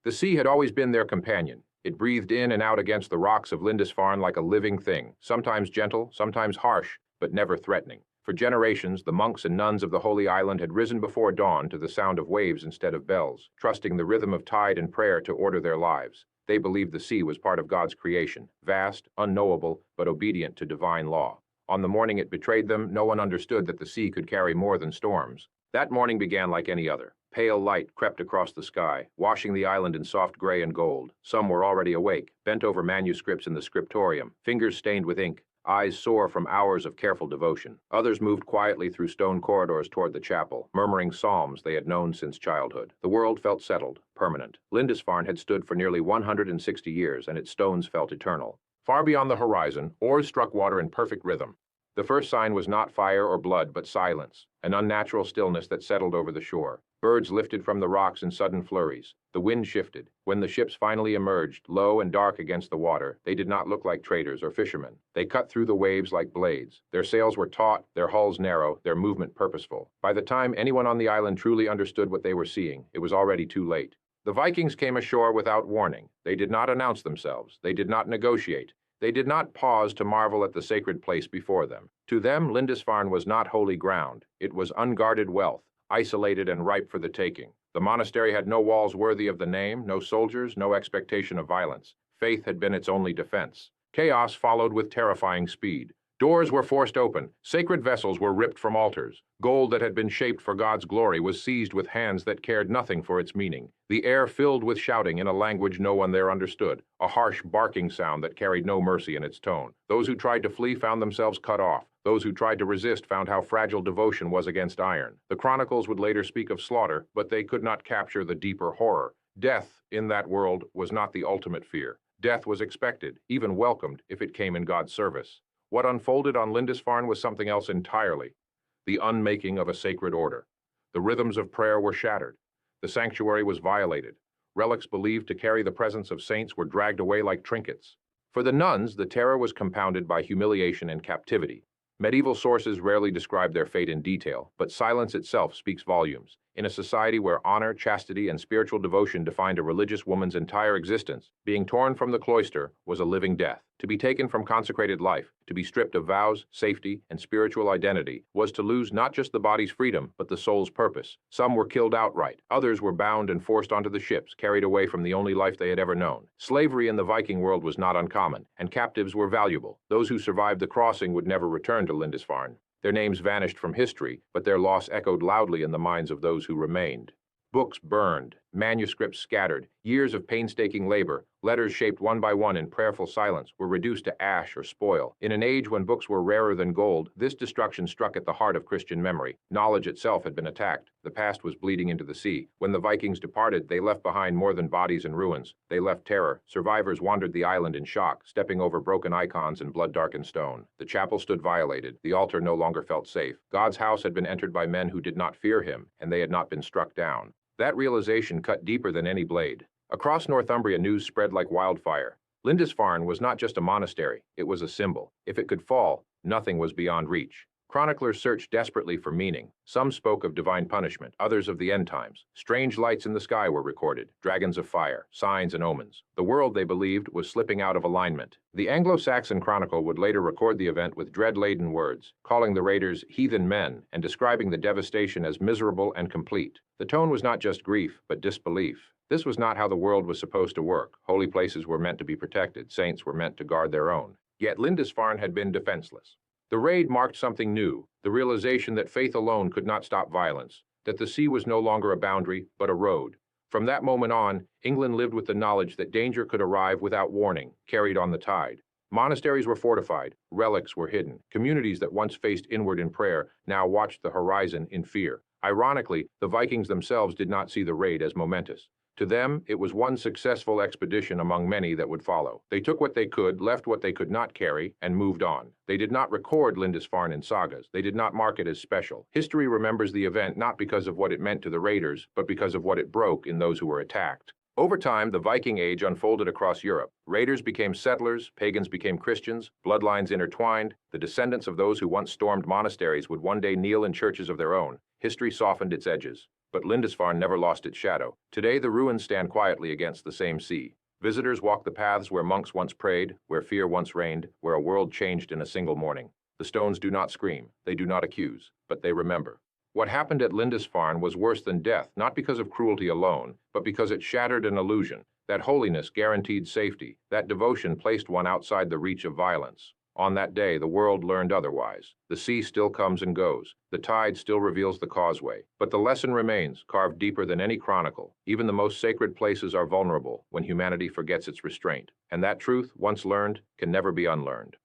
The sea had always been their companion. It breathed in and out against the rocks of Lindisfarne like a living thing, sometimes gentle, sometimes harsh, but never threatening. For generations, the monks and nuns of the Holy Island had risen before dawn to the sound of waves instead of bells, trusting the rhythm of tide and prayer to order their lives. They believed the sea was part of God's creation, vast, unknowable, but obedient to divine law. On the morning it betrayed them, no one understood that the sea could carry more than storms. That morning began like any other. Pale light crept across the sky, washing the island in soft gray and gold. Some were already awake, bent over manuscripts in the scriptorium, fingers stained with ink, eyes sore from hours of careful devotion. Others moved quietly through stone corridors toward the chapel, murmuring psalms they had known since childhood. The world felt settled, permanent. Lindisfarne had stood for nearly 160 years, and its stones felt eternal. Far beyond the horizon, oars struck water in perfect rhythm. The first sign was not fire or blood, but silence, an unnatural stillness that settled over the shore. Birds lifted from the rocks in sudden flurries. The wind shifted. When the ships finally emerged, low and dark against the water, they did not look like traders or fishermen. They cut through the waves like blades. Their sails were taut, their hulls narrow, their movement purposeful. By the time anyone on the island truly understood what they were seeing, it was already too late. The Vikings came ashore without warning. They did not announce themselves. They did not negotiate. They did not pause to marvel at the sacred place before them. To them, Lindisfarne was not holy ground. It was unguarded wealth, isolated and ripe for the taking. The monastery had no walls worthy of the name, no soldiers, no expectation of violence. Faith had been its only defense. Chaos followed with terrifying speed. Doors were forced open. Sacred vessels were ripped from altars. Gold that had been shaped for God's glory was seized with hands that cared nothing for its meaning. The air filled with shouting in a language no one there understood, a harsh barking sound that carried no mercy in its tone. Those who tried to flee found themselves cut off. Those who tried to resist found how fragile devotion was against iron. The chronicles would later speak of slaughter, but they could not capture the deeper horror. Death, in that world, was not the ultimate fear. Death was expected, even welcomed, if it came in God's service. What unfolded on Lindisfarne was something else entirely, the unmaking of a sacred order. The rhythms of prayer were shattered. The sanctuary was violated. Relics believed to carry the presence of saints were dragged away like trinkets. For the nuns, the terror was compounded by humiliation and captivity. Medieval sources rarely describe their fate in detail, but silence itself speaks volumes. In a society where honor, chastity, and spiritual devotion defined a religious woman's entire existence, being torn from the cloister was a living death. To be taken from consecrated life, to be stripped of vows, safety, and spiritual identity, was to lose not just the body's freedom, but the soul's purpose. Some were killed outright. Others were bound and forced onto the ships, carried away from the only life they had ever known. Slavery in the Viking world was not uncommon, and captives were valuable. Those who survived the crossing would never return to Lindisfarne. Their names vanished from history, but their loss echoed loudly in the minds of those who remained. Books burned, manuscripts scattered, years of painstaking labor, letters shaped one by one in prayerful silence, were reduced to ash or spoil. In an age when books were rarer than gold, this destruction struck at the heart of Christian memory. Knowledge itself had been attacked. The past was bleeding into the sea. When the Vikings departed, they left behind more than bodies and ruins. They left terror. Survivors wandered the island in shock, stepping over broken icons and blood-darkened stone. The chapel stood violated. The altar no longer felt safe. God's house had been entered by men who did not fear him, and they had not been struck down. That realization cut deeper than any blade. Across Northumbria, news spread like wildfire. Lindisfarne was not just a monastery, it was a symbol. If it could fall, nothing was beyond reach. Chroniclers searched desperately for meaning. Some spoke of divine punishment, others of the end times. Strange lights in the sky were recorded, dragons of fire, signs and omens. The world, they believed, was slipping out of alignment. The Anglo-Saxon Chronicle would later record the event with dread-laden words, calling the raiders heathen men and describing the devastation as miserable and complete. The tone was not just grief, but disbelief. This was not how the world was supposed to work. Holy places were meant to be protected. Saints were meant to guard their own. Yet Lindisfarne had been defenseless. The raid marked something new, the realization that faith alone could not stop violence, that the sea was no longer a boundary, but a road. From that moment on, England lived with the knowledge that danger could arrive without warning, carried on the tide. Monasteries were fortified, relics were hidden. Communities that once faced inward in prayer now watched the horizon in fear. Ironically, the Vikings themselves did not see the raid as momentous. To them, it was one successful expedition among many that would follow. They took what they could, left what they could not carry, and moved on. They did not record Lindisfarne in sagas. They did not mark it as special. History remembers the event not because of what it meant to the raiders, but because of what it broke in those who were attacked. Over time, the Viking Age unfolded across Europe. Raiders became settlers, pagans became Christians, bloodlines intertwined. The descendants of those who once stormed monasteries would one day kneel in churches of their own. History softened its edges. But Lindisfarne never lost its shadow. Today, the ruins stand quietly against the same sea. Visitors walk the paths where monks once prayed, where fear once reigned, where a world changed in a single morning. The stones do not scream, they do not accuse, but they remember. What happened at Lindisfarne was worse than death, not because of cruelty alone, but because it shattered an illusion. That holiness guaranteed safety, that devotion placed one outside the reach of violence. On that day, the world learned otherwise. The sea still comes and goes. The tide still reveals the causeway. But the lesson remains, carved deeper than any chronicle. Even the most sacred places are vulnerable when humanity forgets its restraint. And that truth, once learned, can never be unlearned.